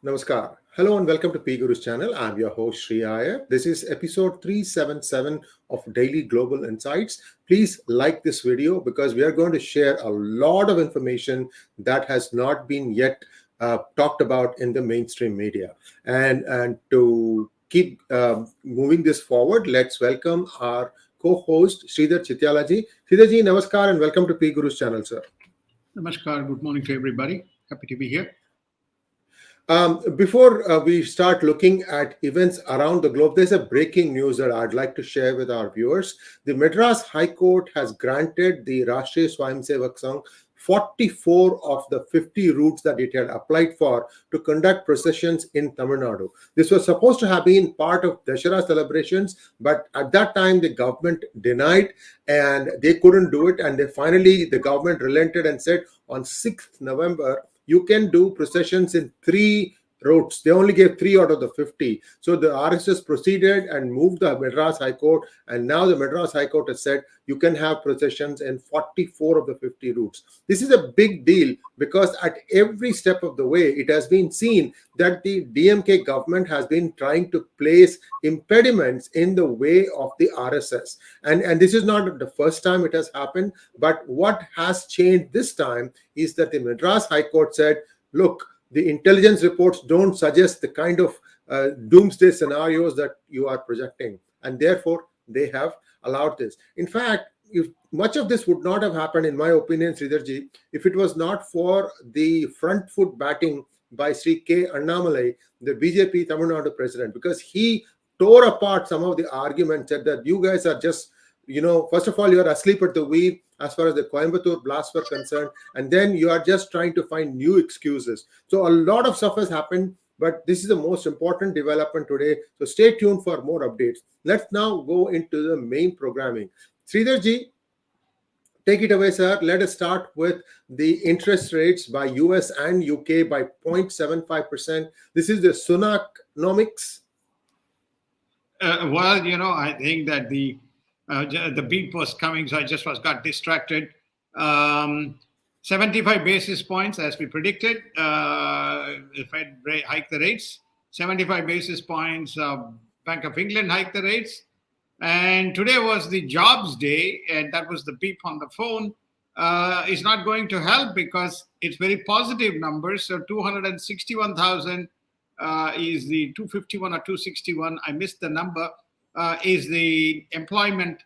Namaskar. Hello and welcome to P Guru's channel. I'm your host Sri Iyer. This is episode 377 of Daily Global Insights. Please like this video because we are going to share a lot of information that has not been yet talked about in the mainstream media. And to keep moving this forward, let's welcome our co-host Sridhar Chityalaji. Sridharji, namaskar and welcome to P Guru's channel, sir. Namaskar. Good morning to everybody. Happy to be here. Before we start looking at events around the globe, there's a breaking news that I'd like to share with our viewers. The Madras High Court has granted the Rashtriya Swayamsevak Sangh 44 of the 50 routes that it had applied for to conduct processions in Tamil Nadu. This was supposed to have been part of Dashera celebrations, but at that time the government denied and they couldn't do it. And the government relented and said on 6th November, you can do processions in 3 routes. They only gave 3 out of the 50. So the RSS proceeded and moved the Madras High Court. And now the Madras High Court has said you can have processions in 44 of the 50 routes. This is a big deal because at every step of the way, it has been seen that the DMK government has been trying to place impediments in the way of the RSS. And this is not the first time it has happened. But what has changed this time is that the Madras High Court said, look, the intelligence reports don't suggest the kind of doomsday scenarios that you are projecting. And therefore, they have allowed this. In fact, if much of this would not have happened, in my opinion, Sridharji, if it was not for the front foot batting by Sri K. Annamalai, the BJP Tamil Nadu president, because he tore apart some of the arguments, said that you guys are just, first of all, you're asleep at the wheel as far as the Coimbatore blasts were concerned, and then you are just trying to find new excuses. So a lot of stuff has happened, but this is the most important development today. So stay tuned for more updates. Let's now go into the main programming. Sridharji, take it away, sir. Let us start with the interest rates by US and UK by 0.75%. This is the Sunaconomics. I think that the beep was coming, so I just got distracted. 75 basis points, as we predicted. The Fed hiked the rates. 75 basis points. Bank of England hiked the rates. And today was the jobs day, and that was the beep on the phone. Is not going to help because it's very positive numbers. So 261,000 is the 251 or 261. I missed the number. Is the employment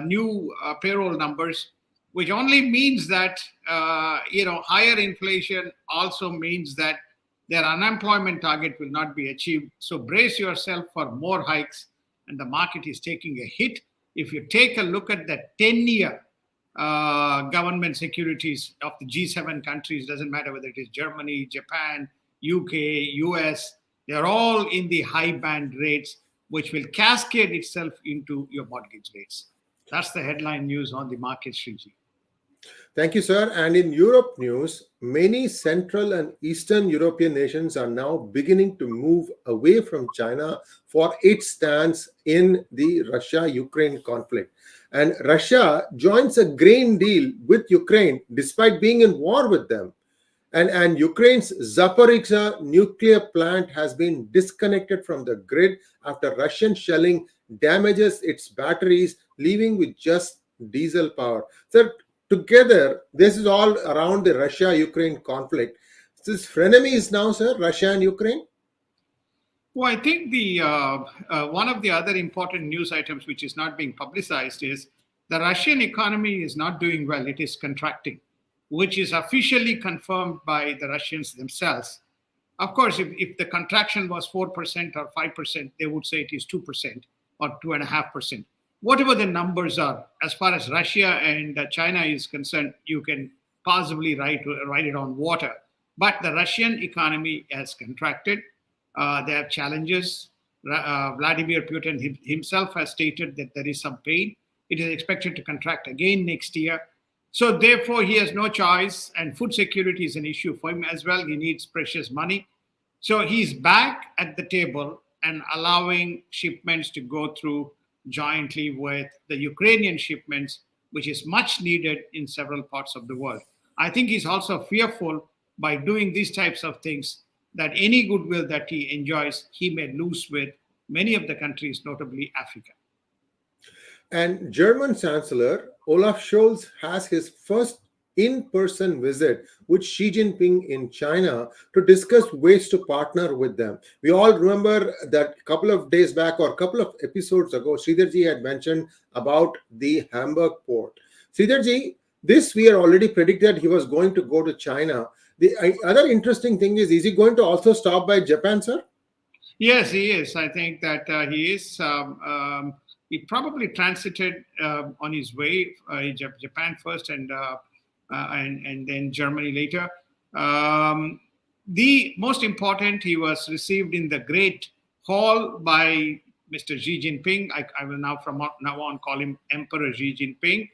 new payroll numbers, which only means that higher inflation also means that their unemployment target will not be achieved. So brace yourself for more hikes, and the market is taking a hit. If you take a look at the 10-year government securities of the G7 countries, doesn't matter whether it is Germany, Japan, UK, US, they're all in the high band rates, which will cascade itself into your mortgage rates. That's the headline news on the market, Sriji. Thank you, sir. And in Europe news, many Central and Eastern European nations are now beginning to move away from China for its stance in the Russia-Ukraine conflict. And Russia joins a grain deal with Ukraine despite being in war with them. And Ukraine's Zaporizhzhia nuclear plant has been disconnected from the grid after Russian shelling damages its batteries, leaving with just diesel power. So together, this is all around the Russia-Ukraine conflict. This frenemy is now, sir, Russia and Ukraine? Well, I think the one of the other important news items which is not being publicized is the Russian economy is not doing well. It is contracting, which is officially confirmed by the Russians themselves. Of course, if the contraction was 4% or 5%, they would say it is 2% or 2.5%. Whatever the numbers are, as far as Russia and China is concerned, you can possibly write it on water. But the Russian economy has contracted. They have challenges. Vladimir Putin himself has stated that there is some pain. It is expected to contract again next year. So therefore, he has no choice, and food security is an issue for him as well. He needs precious money. So he's back at the table and allowing shipments to go through jointly with the Ukrainian shipments, which is much needed in several parts of the world. I think he's also fearful by doing these types of things that any goodwill that he enjoys, he may lose with many of the countries, notably Africa. And German Chancellor Olaf Scholz has his first in person visit with Xi Jinping in China to discuss ways to partner with them. We all remember that a couple of days back or a couple of episodes ago, Sridharji had mentioned about the Hamburg port. Sridharji, this we had already predicted he was going to go to China. The other interesting thing is he going to also stop by Japan, sir? Yes, he is. I think that he is. He probably transited on his way, Japan first, and then Germany later. The most important, he was received in the Great Hall by Mr. Xi Jinping. I will now from now on call him Emperor Xi Jinping,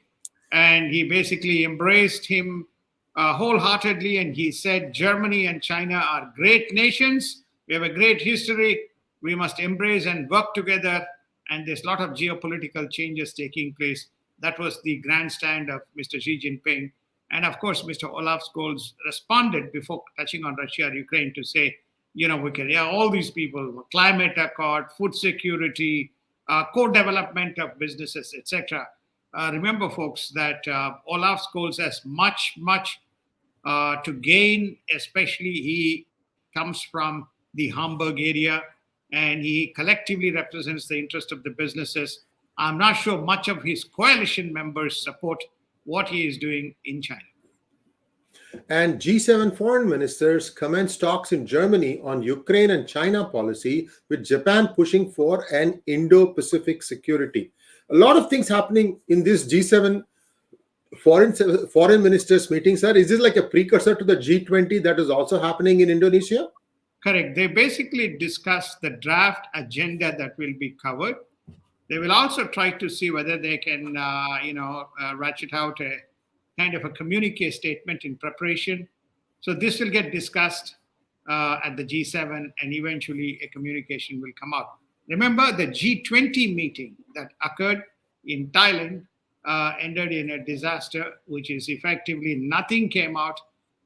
and he basically embraced him wholeheartedly, and he said Germany and China are great nations. We have a great history. We must embrace and work together. And there's a lot of geopolitical changes taking place. That was the grandstand of Mr. Xi Jinping. And of course, Mr. Olaf Scholz responded before touching on Russia, Ukraine to say, we can, all these people, climate accord, food security, co-development of businesses, etc. Remember, folks, that Olaf Scholz has much to gain, especially he comes from the Hamburg area, and he collectively represents the interest of the businesses. I'm not sure much of his coalition members support what he is doing in China. And G7 foreign ministers commenced talks in Germany on Ukraine and China policy, with Japan pushing for an Indo-Pacific security. A lot of things happening in this G7 foreign ministers meeting, sir. Is this like a precursor to the G20 that is also happening in Indonesia? Correct. They basically discuss the draft agenda that will be covered. They will also try to see whether they can, ratchet out a kind of a communique statement in preparation. So this will get discussed at the G7, and eventually a communication will come out. Remember, the G20 meeting that occurred in Thailand ended in a disaster, which is effectively nothing came out,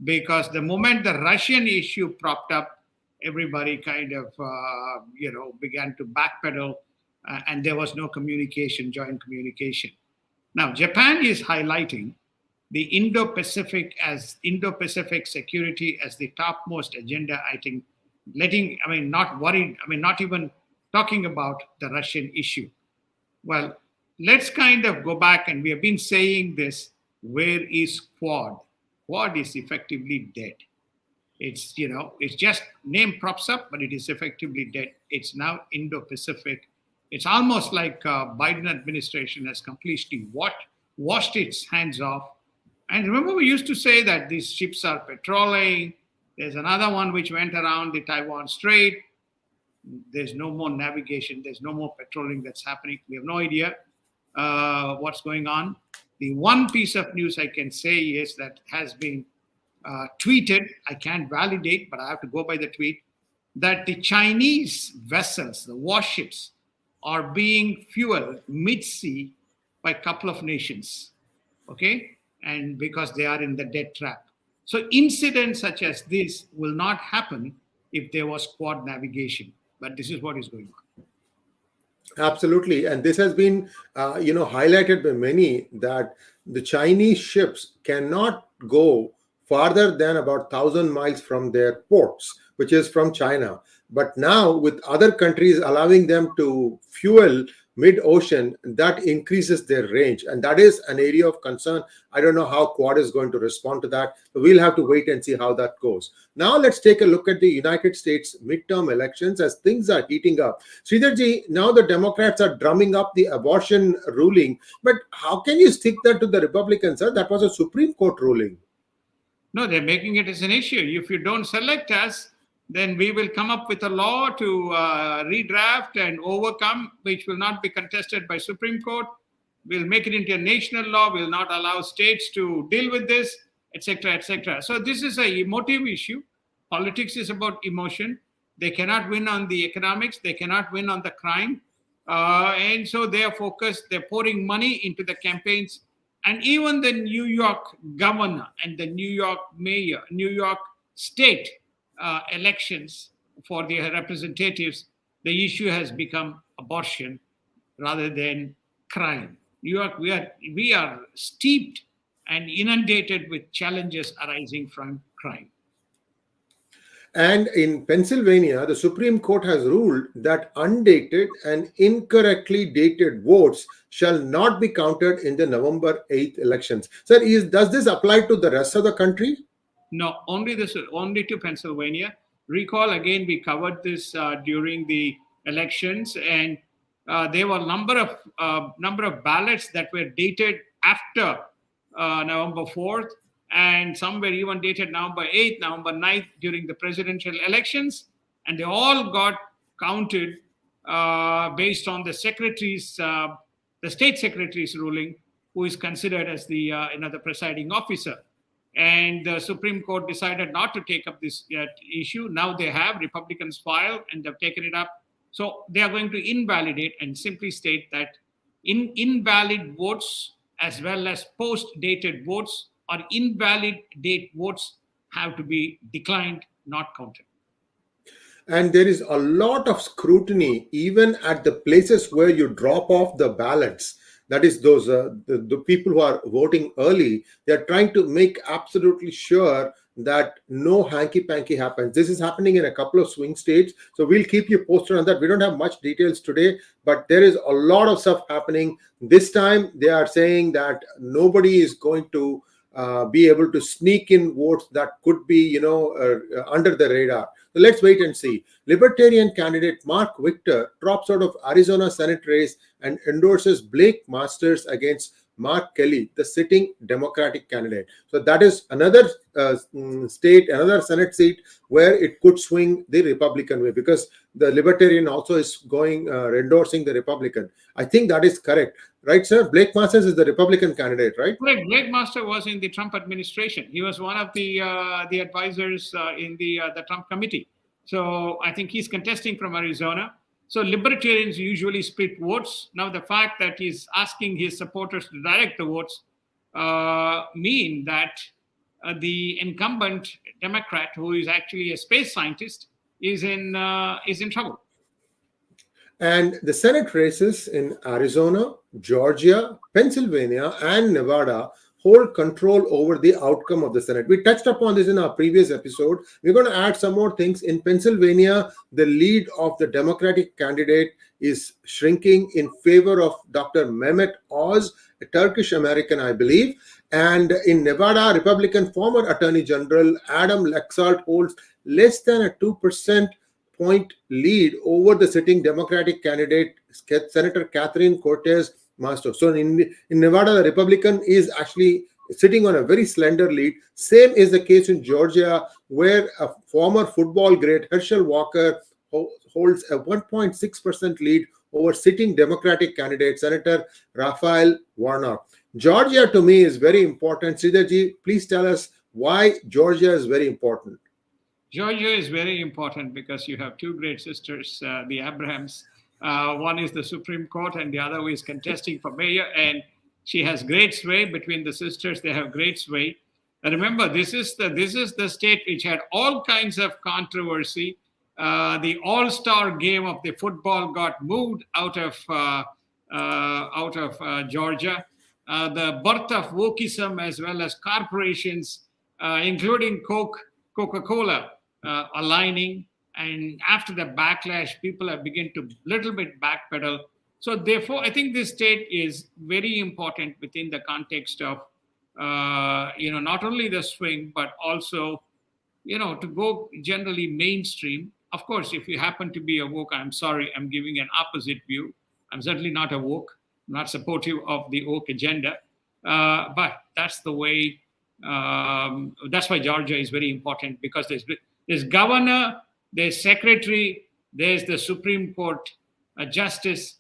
because the moment the Russian issue propped up, everybody kind of, began to backpedal, and there was no joint communication. Now, Japan is highlighting the Indo-Pacific security as the topmost agenda item, not even talking about the Russian issue. Well, let's kind of go back, and we have been saying this, where is Quad? Quad is effectively dead. It's just name props up, but it is effectively dead. It's now Indo-Pacific. It's almost like Biden administration has completely washed its hands off. And remember, we used to say that these ships are patrolling. There's another one which went around the Taiwan Strait. There's no more navigation. There's no more patrolling that's happening. We have no idea what's going on. The one piece of news I can say is that has been tweeted, I can't validate, but I have to go by the tweet, that the Chinese vessels, the warships, are being fueled mid-sea by a couple of nations, okay? And because they are in the debt trap. So incidents such as this will not happen if there was Quad navigation, but this is what is going on. Absolutely. And this has been, highlighted by many, that the Chinese ships cannot go farther than about 1,000 miles from their ports, which is from China. But now, with other countries allowing them to fuel mid-ocean, that increases their range. And that is an area of concern. I don't know how Quad is going to respond to that. So we'll have to wait and see how that goes. Now, let's take a look at the United States midterm elections as things are heating up. Sridharji, now the Democrats are drumming up the abortion ruling. But how can you stick that to the Republicans, sir? That was a Supreme Court ruling. No, they're making it as an issue. If you don't select us, then we will come up with a law to redraft and overcome, which will not be contested by Supreme Court. We'll make it into a national law. We'll not allow states to deal with this, etc., etc. So this is an emotive issue. Politics is about emotion. They cannot win on the economics. They cannot win on the crime. And so they are focused. They're pouring money into the campaigns. And even the New York governor and the New York mayor, New York state elections for the representatives, the issue has become abortion rather than crime. We are steeped and inundated with challenges arising from crime. And in Pennsylvania, the Supreme Court has ruled that undated and incorrectly dated votes shall not be counted in the November 8th elections. Sir, does this apply to the rest of the country? No, only to Pennsylvania. Recall again, we covered this during the elections, and there were number of ballots that were dated after November 4th, and some were even dated November 8th, November 9th during the presidential elections, and they all got counted based on the state secretary's ruling, who is considered as the the presiding officer. And the Supreme Court decided not to take up this issue. Now they have Republicans filed and they've taken it up. So they are going to invalidate and simply state that invalid votes as well as post-dated votes or invalid date votes have to be declined, not counted. And there is a lot of scrutiny even at the places where you drop off the ballots. That is, those the people who are voting early, they are trying to make absolutely sure that no hanky-panky happens. This is happening in a couple of swing states. So we'll keep you posted on that. We don't have much details today, but there is a lot of stuff happening. This time they are saying that nobody is going to be able to sneak in votes that could be, under the radar. So let's wait and see. Libertarian candidate Mark Victor drops out of Arizona Senate race and endorses Blake Masters against Mark Kelly, the sitting Democratic candidate. So that is another state, another Senate seat where it could swing the Republican way, because the Libertarian also is going endorsing the Republican. I think that is correct. Right, sir? Blake Masters is the Republican candidate, right? Correct. Blake Masters was in the Trump administration. He was one of the advisors in the Trump committee. So I think he's contesting from Arizona. So libertarians usually split votes. Now the fact that he's asking his supporters to direct the votes mean that the incumbent Democrat, who is actually a space scientist, is in trouble. And the Senate races in Arizona, Georgia, Pennsylvania, and Nevada hold control over the outcome of the Senate. We touched upon this in our previous episode. We're going to add some more things. In Pennsylvania, the lead of the Democratic candidate is shrinking in favor of Dr. Mehmet Oz, a Turkish American, I believe. And in Nevada, Republican former Attorney General Adam Laxalt holds less than a 2% point lead over the sitting Democratic candidate, Senator Catherine Cortez Masto. So in Nevada, the Republican is actually sitting on a very slender lead. Same is the case in Georgia, where a former football great, Herschel Walker, holds a 1.6% lead over sitting Democratic candidate, Senator Raphael Warnock. Georgia, to me, is very important. Sridharji, please tell us why Georgia is very important. Georgia is very important because you have two great sisters, the Abrahams. One is the Supreme Court and the other is contesting for mayor. And she has great sway between the sisters. They have great sway. And remember, this is the state which had all kinds of controversy. The all-star game of the football got moved out of Georgia. The birth of wokeism as well as corporations, including Coca-Cola, aligning, and after the backlash, people have begun to little bit backpedal. So therefore, I think this state is very important within the context of, not only the swing, but also, to go generally mainstream. Of course, if you happen to be a woke, I'm sorry, I'm giving an opposite view. I'm certainly not a woke, not supportive of the woke agenda, but that's the way. That's why Georgia is very important, because there's governor, there's secretary, there's the Supreme Court justice.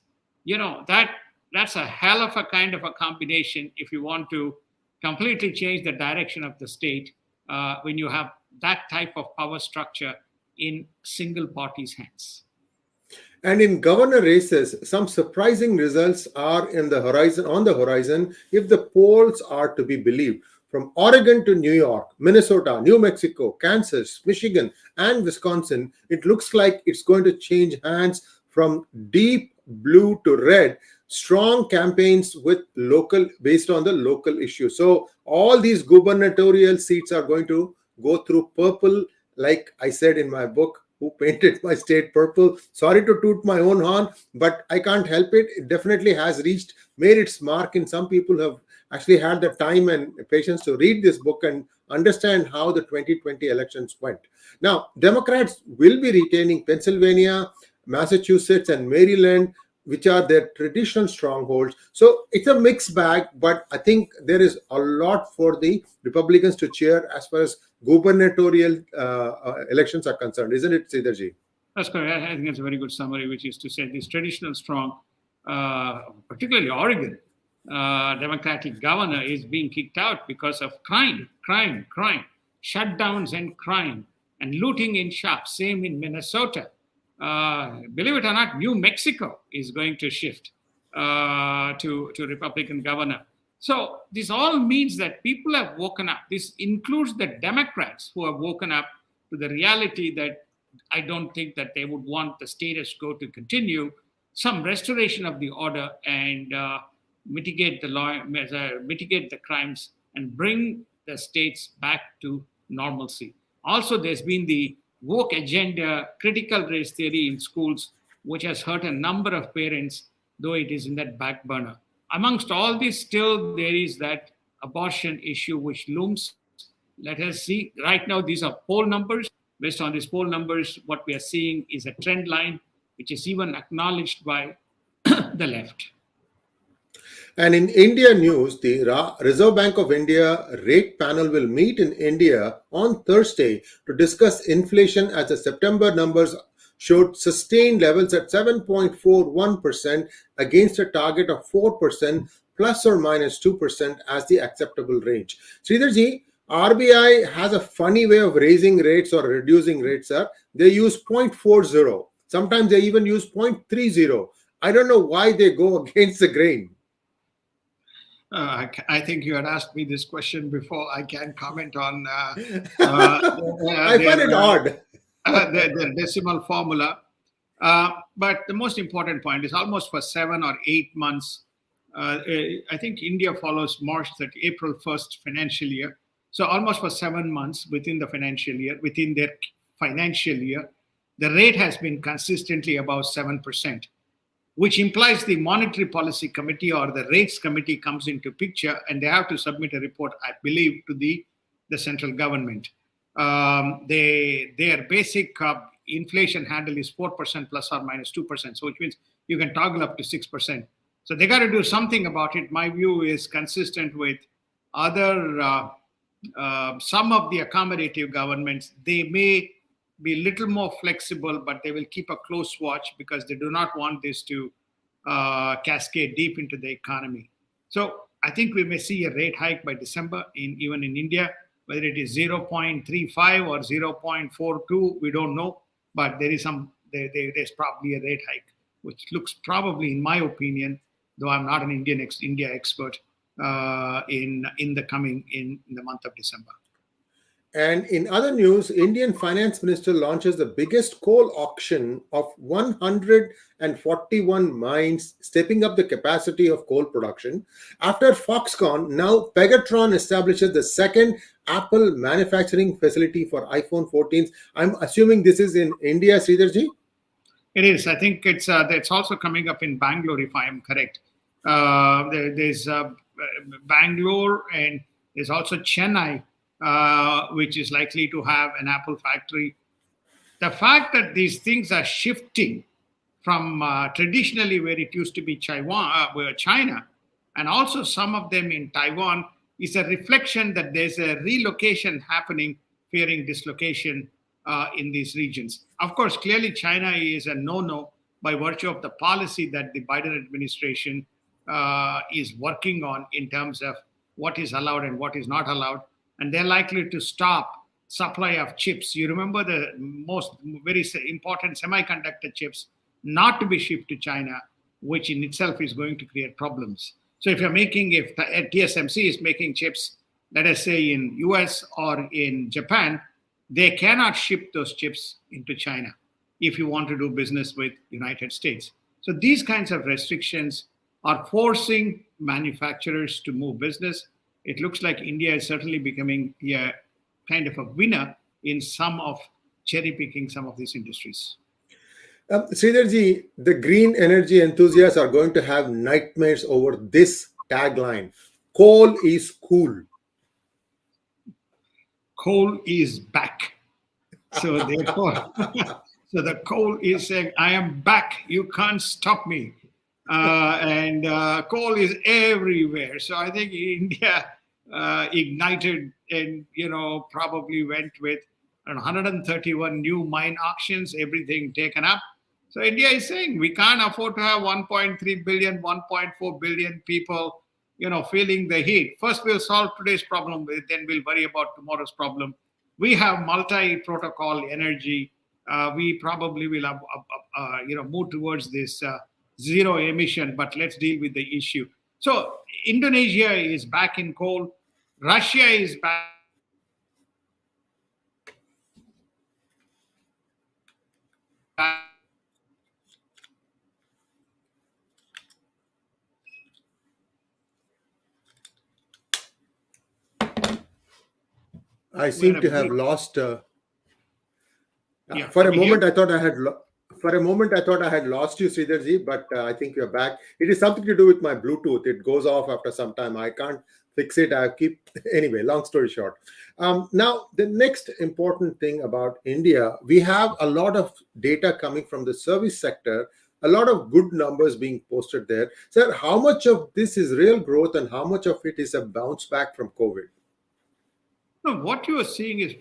That's a hell of a kind of a combination if you want to completely change the direction of the state when you have that type of power structure in single party's hands. And in governor races, some surprising results are on the horizon if the polls are to be believed. from Oregon to New York, Minnesota, New Mexico, Kansas, Michigan, and Wisconsin, it looks like it's going to change hands from deep blue to red. Strong campaigns with local, based on the local issue. So all these gubernatorial seats are going to go through purple, like I said in my book, Who Painted My State Purple. Sorry to toot my own horn, but I can't help it. It definitely has made its mark in some people who have actually had the time and patience to read this book and understand how the 2020 elections went. Now, Democrats will be retaining Pennsylvania, Massachusetts, and Maryland, which are their traditional strongholds. So it's a mixed bag, but I think there is a lot for the Republicans to cheer as far as gubernatorial elections are concerned, isn't it, Siddharji? That's correct. I think it's a very good summary, which is to say this traditional strong, particularly Oregon, Democratic governor is being kicked out because of crime, shutdowns and crime, and looting in shops. Same in Minnesota. Believe it or not, New Mexico is going to shift to Republican governor. So this all means that people have woken up. This includes the Democrats who have woken up to the reality that I don't think that they would want the status quo to continue. Some restoration of the order and mitigate the crimes and bring the states back to normalcy. Also, there's been the woke agenda, critical race theory in schools, which has hurt a number of parents, though it is in that back burner. Amongst all this, still there is that abortion issue which looms. Let us see. Right now, these are poll numbers. Based on these poll numbers, what we are seeing is a trend line, which is even acknowledged by the left. And in India news, the Reserve Bank of India rate panel will meet in India on Thursday to discuss inflation, as the September numbers showed sustained levels at 7.41% against a target of 4% plus or minus 2% as the acceptable range. Sridharji, RBI has a funny way of raising rates or reducing rates, sir. They use 0.40. Sometimes they even use 0.30. I don't know why they go against the grain. I think you had asked me this question before. I can comment on. I find it odd. The decimal formula. But the most important point is almost for 7 or 8 months. I think India follows March 30, April 1st financial year. So almost for 7 months within their financial year, the rate has been consistently above 7%. Which implies the Monetary Policy Committee or the Rates Committee comes into picture, and they have to submit a report, I believe, to the central government. Their basic inflation handle is 4% plus or minus 2%, so which means you can toggle up to 6%. So they got to do something about it. My view is consistent with other, some of the accommodative governments. They may be a little more flexible, but they will keep a close watch because they do not want this to cascade deep into the economy. So I think we may see a rate hike by December, even in India. Whether it is 0.35 or 0.42, we don't know. But there's probably a rate hike, which looks probably, in my opinion, though I'm not an India expert, in the month of December. And in other news, Indian Finance Minister launches the biggest coal auction of 141 mines, stepping up the capacity of coal production. After Foxconn, now Pegatron establishes the second Apple manufacturing facility for iPhone 14s. I'm assuming this is in India, Sridharji? It is. I think it's also coming up in Bangalore, if I am correct. There's Bangalore, and there's also Chennai, which is likely to have an Apple factory. The fact that these things are shifting from traditionally where it used to be China, and also some of them in Taiwan, is a reflection that there's a relocation happening, fearing dislocation in these regions. Of course, clearly China is a no-no by virtue of the policy that the Biden administration is working on in terms of what is allowed and what is not allowed. And they're likely to stop supply of chips. You remember the very important semiconductor chips not to be shipped to China, which in itself is going to create problems. So if TSMC is making chips let us say in US or in Japan, they cannot ship those chips into China if you want to do business with United States. So these kinds of restrictions are forcing manufacturers to move business. It looks like India is certainly becoming a kind of a winner in some of cherry picking some of these industries. Sridharji, the green energy enthusiasts are going to have nightmares over this tagline: coal is cool. Coal is back. So therefore, so the coal is saying, I am back. You can't stop me. And coal is everywhere. So I think India ignited and, probably went with 131 new mine auctions, everything taken up. So India is saying we can't afford to have 1.3 billion, 1.4 billion people, feeling the heat. First, we'll solve today's problem, then we'll worry about tomorrow's problem. We have multi-protocol energy. We probably will have, move towards this zero emission, but let's deal with the issue. So Indonesia is back in coal. Russia is back. I seem to have lost. Yeah, For can a you hear? moment, I thought I had. For a moment, I thought I had lost you, Sridharji, but I think you're back. It is something to do with my Bluetooth. It goes off after some time. I can't fix it. I keep anyway. Long story short. Now, the next important thing about India, we have a lot of data coming from the service sector. A lot of good numbers being posted there. Sir, how much of this is real growth, and how much of it is a bounce back from COVID? No, what you are seeing is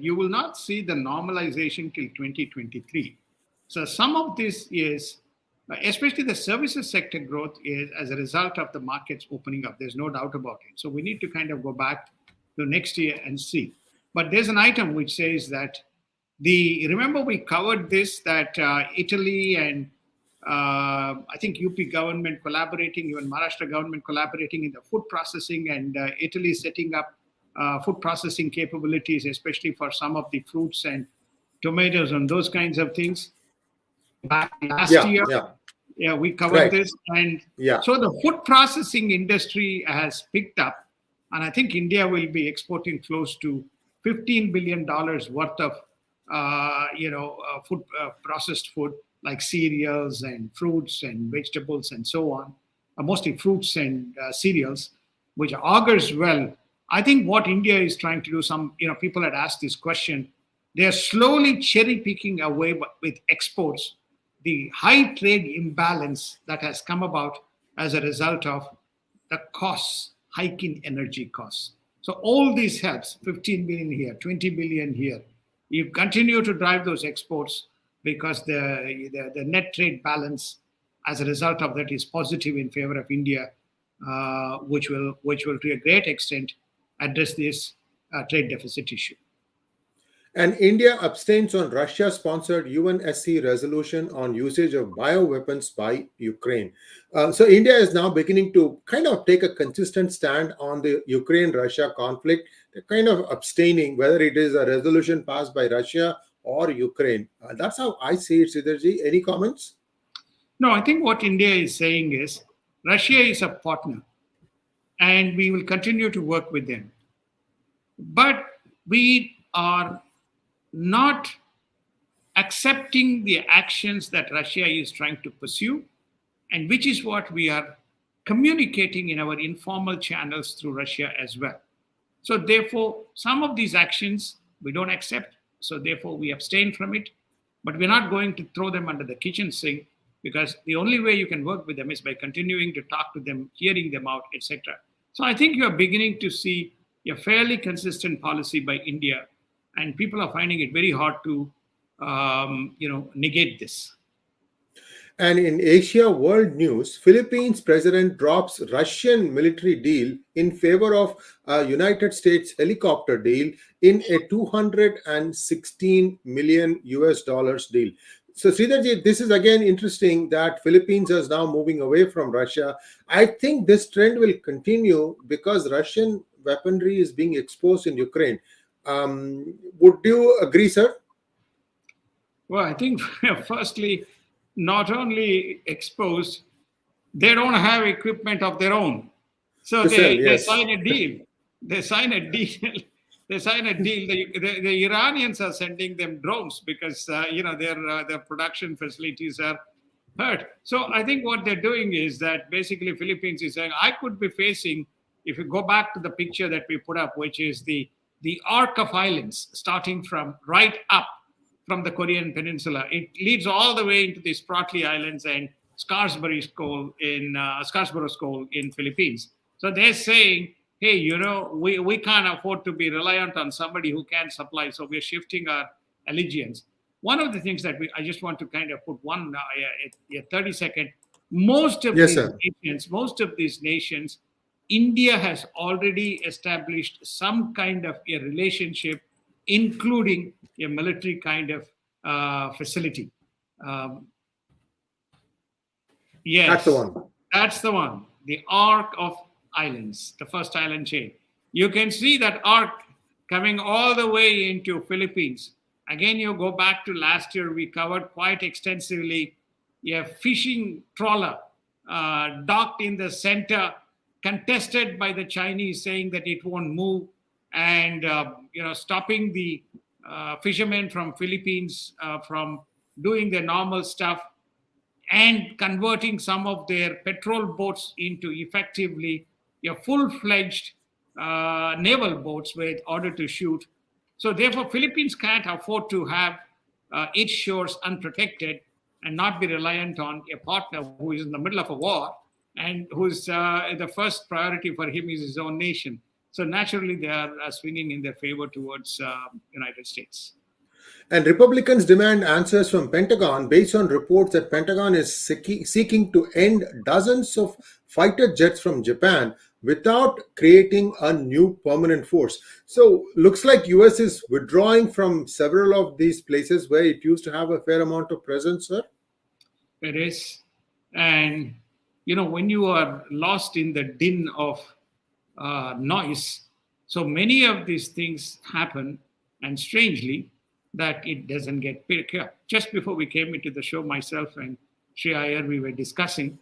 you will not see the normalization till 2023. So some of this is, especially the services sector growth is as a result of the markets opening up. There's no doubt about it. So we need to kind of go back to next year and see. But there's an item which says that remember we covered this, that Italy and I think UP government collaborating, even Maharashtra government collaborating in the food processing, and Italy setting up food processing capabilities, especially for some of the fruits and tomatoes and those kinds of things. Back last year, we covered this. And so the food processing industry has picked up. And I think India will be exporting close to $15 billion worth of, processed food, like cereals and fruits and vegetables and so on, mostly fruits and cereals, which augurs well. I think what India is trying to do, people had asked this question, they are slowly cherry picking away with exports, the high trade imbalance that has come about as a result of the costs, hike in energy costs. So all this helps, 15 billion here, 20 billion here. You continue to drive those exports because the net trade balance as a result of that is positive in favor of India, which will to a great extent address this trade deficit issue. And India abstains on Russia-sponsored UNSC resolution on usage of bioweapons by Ukraine. So India is now beginning to kind of take a consistent stand on the Ukraine-Russia conflict. They're kind of abstaining, whether it is a resolution passed by Russia or Ukraine. That's how I see it, Sridharji. Any comments? No, I think what India is saying is Russia is a partner and we will continue to work with them. But we are not accepting the actions that Russia is trying to pursue, and which is what we are communicating in our informal channels through Russia as well. So therefore, some of these actions we don't accept, so therefore we abstain from it, but we're not going to throw them under the kitchen sink, because the only way you can work with them is by continuing to talk to them, hearing them out, etc. So I think you're beginning to see a fairly consistent policy by India, and people are finding it very hard to, negate this. And in Asia World News, Philippines president drops Russian military deal in favor of a United States helicopter deal in a $216 million deal. So Sridharji, this is again interesting that Philippines is now moving away from Russia. I think this trend will continue because Russian weaponry is being exposed in Ukraine. Would you agree, sir? Well, I think firstly, not only exposed, they don't have equipment of their own. So To sell, they yes. sign a deal. They sign a deal. They sign a deal. The Iranians are sending them drones because their production facilities are hurt. So I think what they're doing is that basically Philippines is saying, I could be facing, if you go back to the picture that we put up, which is the arc of islands starting from right up from the Korean Peninsula. It leads all the way into the Spratly Islands and Scarborough Shoal in Philippines. So they're saying, hey, we can't afford to be reliant on somebody who can supply. So we're shifting our allegiance. One of the things that I just want to kind of put a 30-second. Most of these nations, India has already established some kind of a relationship, including a military kind of facility. Yes, That's the one. That's the one. The arc of islands, the first island chain. You can see that arc coming all the way into Philippines. Again, you go back to last year, we covered quite extensively a fishing trawler docked in the center, contested by the Chinese, saying that it won't move, and stopping the fishermen from Philippines from doing their normal stuff, and converting some of their patrol boats into effectively a full-fledged naval boats with order to shoot. So therefore, Philippines can't afford to have its shores unprotected and not be reliant on a partner who is in the middle of a war and who's the first priority for him is his own nation. So naturally, they are swinging in their favor towards United States. And Republicans demand answers from Pentagon based on reports that Pentagon is seeking to end dozens of fighter jets from Japan without creating a new permanent force. So looks like US is withdrawing from several of these places where it used to have a fair amount of presence, sir. It is. And, when you are lost in the din of noise, so many of these things happen, and strangely, that it doesn't get picked up. Just before we came into the show, myself and Sri Iyer, we were discussing,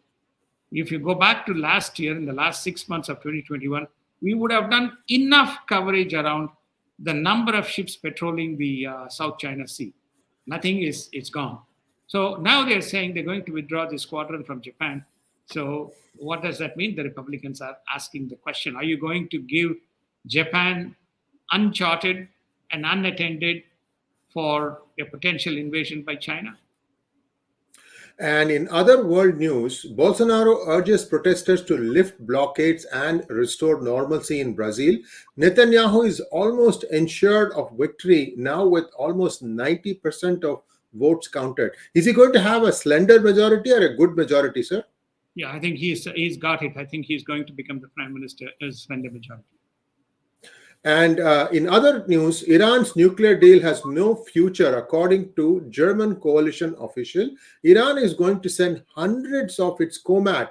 if you go back to last year, in the last 6 months of 2021, we would have done enough coverage around the number of ships patrolling the South China Sea. Nothing it's gone. So now they're saying they're going to withdraw the squadron from Japan. So what does that mean? The Republicans are asking the question, are you going to give Japan uncharted and unattended for a potential invasion by China? And in other world news, Bolsonaro urges protesters to lift blockades and restore normalcy in Brazil. Netanyahu is almost ensured of victory now with almost 90% of votes counted. Is he going to have a slender majority or a good majority, sir? Yeah, I think he's got it. I think he's going to become the prime minister as slender majority. And in other news, Iran's nuclear deal has no future, according to German coalition official. Iran is going to send hundreds of its COMAT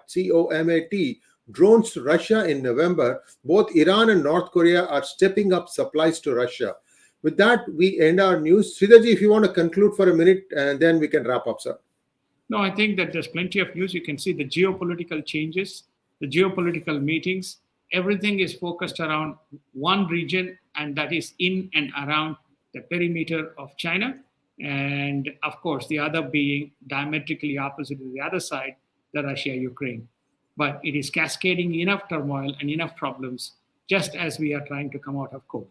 drones to Russia in November. Both Iran and North Korea are stepping up supplies to Russia. With that, we end our news. Sridharji, if you want to conclude for a minute, and then we can wrap up, sir. No, I think that there's plenty of news. You can see the geopolitical changes, the geopolitical meetings. Everything is focused around one region, and that is in and around the perimeter of China. And of course, the other being diametrically opposite to the other side, the Russia-Ukraine. But it is cascading enough turmoil and enough problems, just as we are trying to come out of COVID.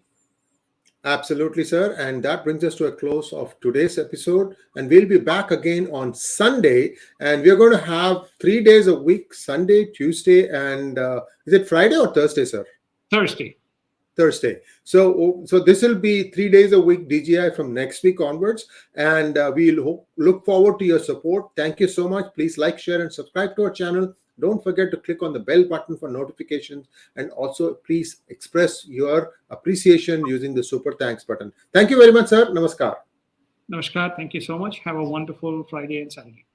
Absolutely, sir. And that brings us to a close of today's episode. And we'll be back again on Sunday. And we're going to have 3 days a week, Sunday, Tuesday, and is it Friday or Thursday, sir? Thursday. So this will be 3 days a week DGI from next week onwards. And we'll look forward to your support. Thank you so much. Please like, share, and subscribe to our channel. Don't forget to click on the bell button for notifications, and also please express your appreciation using the super thanks button. Thank you very much, sir. Namaskar. Namaskar. Thank you so much. Have a wonderful Friday and Saturday.